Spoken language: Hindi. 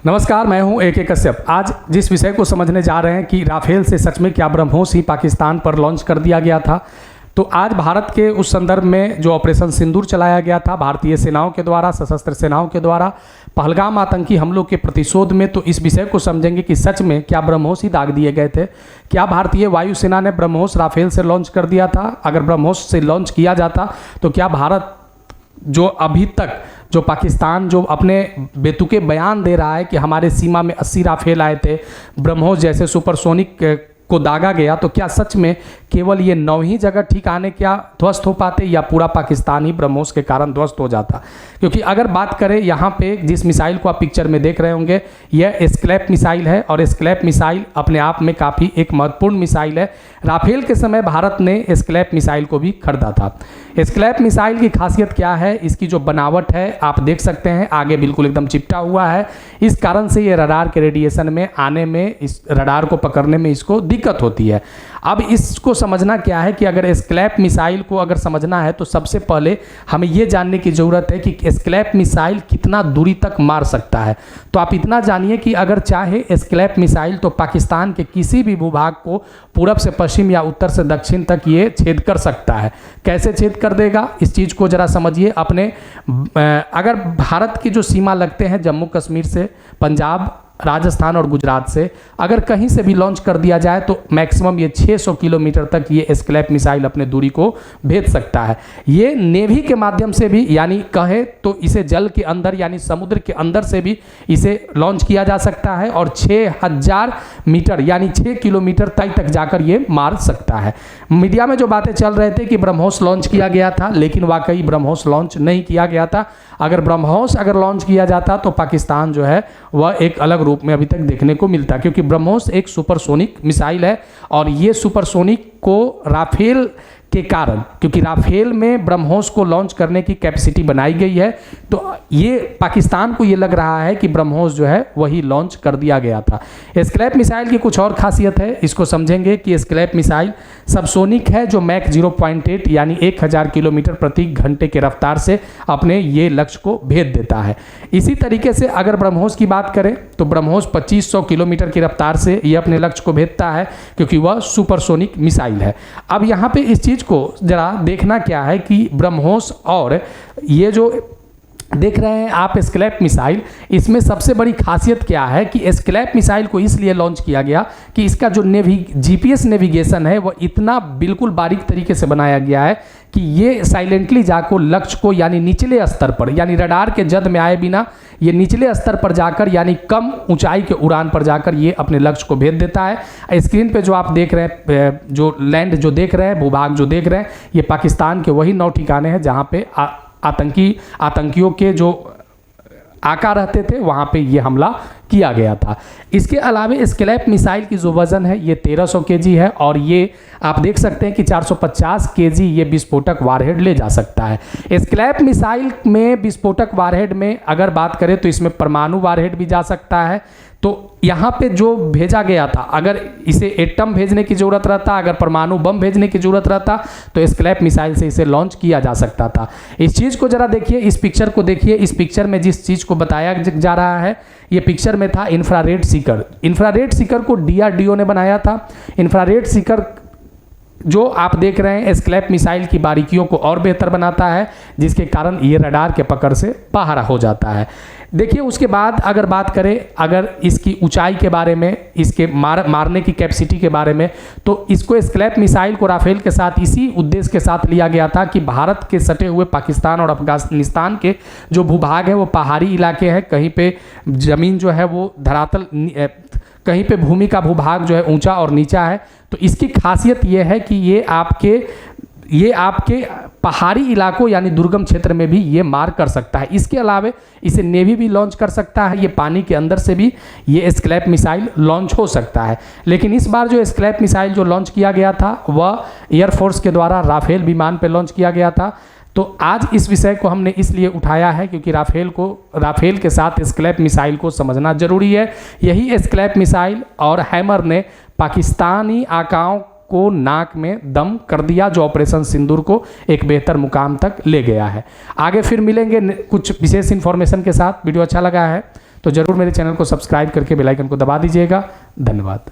नमस्कार, मैं हूं AK कश्यप। आज जिस विषय को समझने जा रहे हैं कि राफेल से सच में क्या ब्रह्मोस ही पाकिस्तान पर लॉन्च कर दिया गया था। तो आज भारत के उस संदर्भ में जो ऑपरेशन सिंदूर चलाया गया था भारतीय सेनाओं के द्वारा, सशस्त्र सेनाओं के द्वारा पहलगाम आतंकी हमलों के प्रतिशोध में, तो इस विषय को समझेंगे कि सच में क्या ब्रह्मोस ही दाग दिए गए थे। क्या भारतीय वायुसेना ने ब्रह्मोस राफेल से लॉन्च कर दिया था? अगर ब्रह्मोस से लॉन्च किया जाता तो क्या भारत जो अभी तक जो पाकिस्तान जो अपने बेतुके बयान दे रहा है कि हमारे सीमा में 80 राफेल आए थे, ब्रह्मोस जैसे सुपरसोनिक को दागा गया, तो क्या सच में केवल ये 9 ही जगह ठिकाने क्या ध्वस्त हो पाते या पूरा पाकिस्तान ही ब्रह्मोस के कारण ध्वस्त हो जाता? क्योंकि अगर बात करें यहाँ पे जिस मिसाइल को आप पिक्चर में देख रहे होंगे, यह स्कैल्प मिसाइल है और स्कैल्प मिसाइल अपने आप में काफ़ी एक महत्वपूर्ण मिसाइल है। राफेल के समय भारत ने स्कैल्प मिसाइल को भी खरीदा था। स्कैल्प मिसाइल की खासियत क्या है? इसकी जो बनावट है आप देख सकते हैं, आगे बिल्कुल एकदम चिपटा हुआ है। इस कारण से ये रडार के रेडिएशन में आने में, इस रडार को पकड़ने में इसको दिक्कत होती है। अब इसको समझना क्या है कि अगर स्कैल्प मिसाइल को अगर समझना है तो सबसे पहले हमें यह जानने की ज़रूरत है कि स्कैल्प मिसाइल कितना दूरी तक मार सकता है। तो आप इतना जानिए कि अगर चाहे स्कैल्प मिसाइल तो पाकिस्तान के किसी भी भूभाग को पूरब से पश्चिम या उत्तर से दक्षिण तक ये छेद कर सकता है। कैसे छेद कर देगा, इस चीज़ को ज़रा समझिए। अपने अगर भारत की जो सीमा लगते हैं जम्मू कश्मीर से, पंजाब, राजस्थान और गुजरात से, अगर कहीं से भी लॉन्च कर दिया जाए तो मैक्सिमम ये 600 किलोमीटर तक ये स्कैल्प मिसाइल अपने दूरी को भेज सकता है। ये नेवी के माध्यम से भी, यानी कहे तो इसे जल के अंदर यानी समुद्र के अंदर से भी इसे लॉन्च किया जा सकता है और 6000 मीटर यानी 6 किलोमीटर तक जाकर ये मार सकता है। मीडिया में जो बातें चल रहे थे कि ब्रह्मोस लॉन्च किया गया था, लेकिन वाकई ब्रह्मोस लॉन्च नहीं किया गया था। अगर ब्रह्मोस लॉन्च किया जाता तो पाकिस्तान जो है वह एक अलग रूप में अभी तक देखने को मिलता, क्योंकि ब्रह्मोस एक सुपरसोनिक मिसाइल है और ये सुपरसोनिक को राफेल के कारण, क्योंकि राफेल में ब्रह्मोस को लॉन्च करने की कैपेसिटी बनाई गई है, तो ये पाकिस्तान को ये लग रहा है कि ब्रह्मोस जो है वही लॉन्च कर दिया गया था। स्कैल्प मिसाइल की कुछ और खासियत है, इसको समझेंगे कि स्कैल्प मिसाइल सबसोनिक है जो मैक 0.8 यानी 1000 किलोमीटर प्रति घंटे के रफ्तार से अपने ये लक्ष्य को भेज देता है। इसी तरीके से अगर ब्रह्मोस की बात करें तो ब्रह्मोस 2500 किलोमीटर की रफ्तार से ये अपने लक्ष्य को भेजता है, क्योंकि वह सुपरसोनिक मिसाइल है। अब यहाँ पे इस चीज़ को जरा देखना क्या है कि ब्रह्मोस और ये जो देख रहे हैं आप स्कैल्प मिसाइल, इसमें सबसे बड़ी खासियत क्या है कि स्कैल्प मिसाइल को इसलिए लॉन्च किया गया कि इसका जो GPS नेविगेशन है वह इतना बिल्कुल बारीक तरीके से बनाया गया है कि ये साइलेंटली जाकर लक्ष्य को यानी निचले स्तर पर, यानी रडार के जद में आए बिना ये निचले स्तर पर जाकर यानी कम ऊंचाई के उड़ान पर जाकर ये अपने लक्ष्य को भेज देता है। स्क्रीन पे जो आप देख रहे हैं, जो लैंड जो देख रहे हैं, भूभाग जो देख रहे हैं, ये पाकिस्तान के वही 9 ठिकाने हैं जहाँ पे आतंकियों के जो आका रहते थे, वहाँ पे ये हमला किया गया था। इसके अलावा स्कैल्प मिसाइल की जो वज़न है ये 1300 kg है और ये आप देख सकते हैं कि 450 kg ये विस्फोटक वारहेड ले जा सकता है। स्कैल्प मिसाइल में विस्फोटक वारहेड में अगर बात करें तो इसमें परमाणु वारहेड भी जा सकता है। तो यहाँ पे जो भेजा गया था, अगर इसे एटम भेजने की ज़रूरत रहता, अगर परमाणु बम भेजने की ज़रूरत रहता तो स्कैल्प मिसाइल से इसे लॉन्च किया जा सकता था। इस चीज़ को ज़रा देखिए, इस पिक्चर को देखिए। इस पिक्चर में जिस चीज़ को बताया जा रहा है, ये पिक्चर में था इंफ्रारेड सीकर। इंफ्रारेड सीकर को DRDO ने बनाया था। इंफ्रारेड सीकर जो आप देख रहे हैं स्कैल्प मिसाइल की बारीकियों को और बेहतर बनाता है, जिसके कारण ये रडार के पकड़ से बाहर हो जाता है। देखिए, उसके बाद अगर बात करें अगर इसकी ऊंचाई के बारे में, इसके मारने की कैपेसिटी के बारे में, तो इसको स्कैल्प मिसाइल को राफेल के साथ इसी उद्देश्य के साथ लिया गया था कि भारत के सटे हुए पाकिस्तान और अफगानिस्तान के जो भूभाग है वो पहाड़ी इलाके हैं, कहीं पे ज़मीन जो है वो धरातल, कहीं पे भूमि का भूभाग जो है ऊंचा और नीचा है। तो इसकी खासियत ये है कि ये आपके पहाड़ी इलाकों यानी दुर्गम क्षेत्र में भी ये मार कर सकता है। इसके अलावा इसे नेवी भी लॉन्च कर सकता है, ये पानी के अंदर से भी ये स्कैल्प मिसाइल लॉन्च हो सकता है। लेकिन इस बार जो स्कैल्प मिसाइल जो लॉन्च किया गया था वह एयरफोर्स के द्वारा राफेल विमान पर लॉन्च किया गया था। तो आज इस विषय को हमने इसलिए उठाया है क्योंकि राफेल के साथ स्कैल्प मिसाइल को समझना जरूरी है। यही स्कैल्प मिसाइल और हैमर ने पाकिस्तानी आकाओं को नाक में दम कर दिया, जो ऑपरेशन सिंदूर को एक बेहतर मुकाम तक ले गया है। आगे फिर मिलेंगे कुछ विशेष इन्फॉर्मेशन के साथ। वीडियो अच्छा लगा है तो ज़रूर मेरे चैनल को सब्सक्राइब करके बेल आइकन को दबा दीजिएगा। धन्यवाद।